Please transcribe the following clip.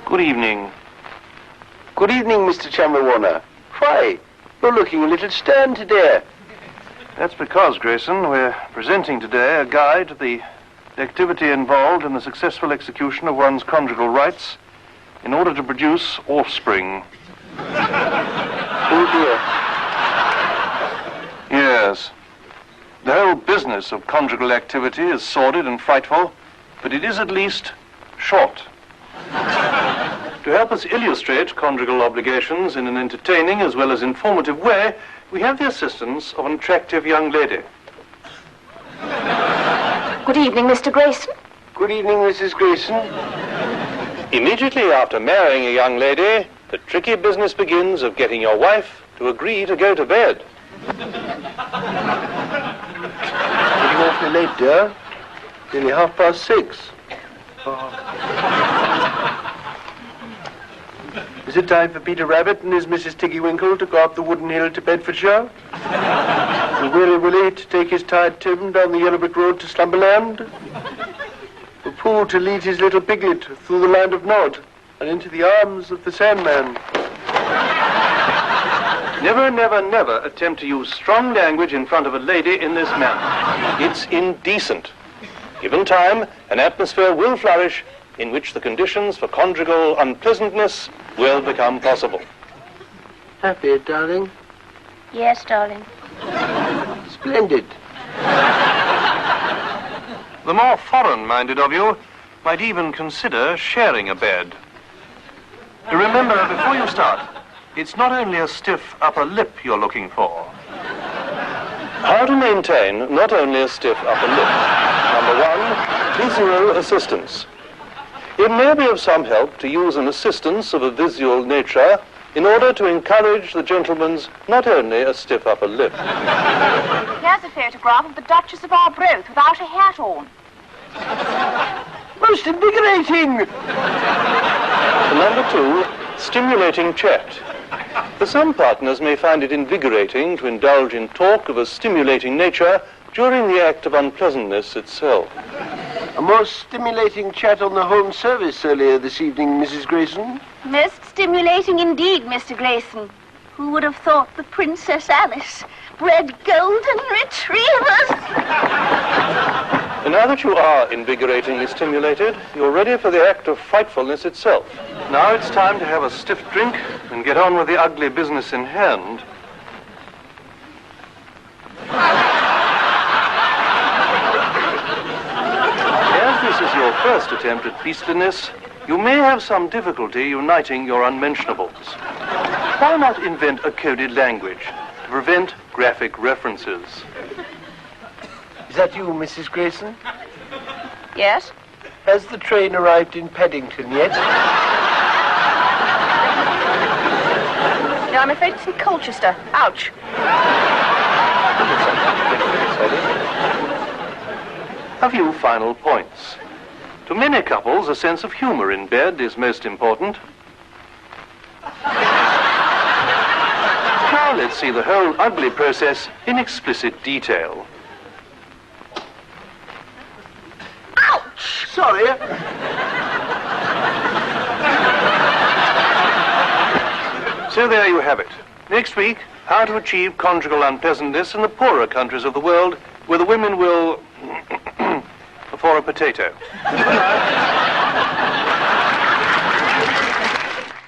Good evening. Good evening, Mr. Cholmondley-Warner. Why, you're looking a little stern today. That's because, Grayson, we're presenting today a guide to the activity involved in the successful execution of one's conjugal rights in order to produce offspring. Oh, dear. Yes. The whole business of conjugal activity is sordid and frightful, but it is at least short. To help us illustrate conjugal obligations in an entertaining as well as informative way, we have the assistance of an attractive young lady. Good evening, Mr. Grayson. Good evening, Mrs. Grayson. Immediately after marrying a young lady, the tricky business begins of getting your wife to agree to go to bed. Getting awfully late, dear. Nearly 6:30. Is it time for Peter Rabbit and his Mrs. Tiggywinkle to go up the wooden hill to Bedfordshire? And Willie Willie to take his tired Tim down the yellow brick road to Slumberland? For Pooh to lead his little piglet through the land of Nod and into the arms of the Sandman? Never, never, never attempt to use strong language in front of a lady in this manner. It's indecent. Given time, an atmosphere will flourish in which the conditions for conjugal unpleasantness will become possible. Happy, darling? Yes, darling. Splendid. The more foreign-minded of you might even consider sharing a bed. Remember, before you start, it's not only a stiff upper lip you're looking for. How to maintain not only a stiff upper lip. Number one, visual assistance. It may be of some help to use an assistance of a visual nature in order to encourage the gentleman's not only a stiff upper lip. Here's a photograph of the Duchess of Arbroath without a hat on. Most invigorating! Number two, stimulating chat. For some partners may find it invigorating to indulge in talk of a stimulating nature during the act of unpleasantness itself. A most stimulating chat on the home service earlier this evening, Mrs. Grayson. Most stimulating indeed, Mr. Grayson. Who would have thought the Princess Alice bred golden retrievers? And now that you are invigoratingly stimulated, you're ready for the act of frightfulness itself. Now it's time to have a stiff drink and get on with the ugly business in hand. As this is your first attempt at beastliness, you may have some difficulty uniting your unmentionables. Why not invent a coded language to prevent graphic references? Is that you, Mrs. Grayson? Yes? Has the train arrived in Paddington yet? No, I'm afraid it's in Colchester. Ouch. A few final points. To many couples, a sense of humor in bed is most important. Now let's see the whole ugly process in explicit detail. Ouch! Sorry. So there you have it. Next week, how to achieve conjugal unpleasantness in the poorer countries of the world where the women will... for a potato.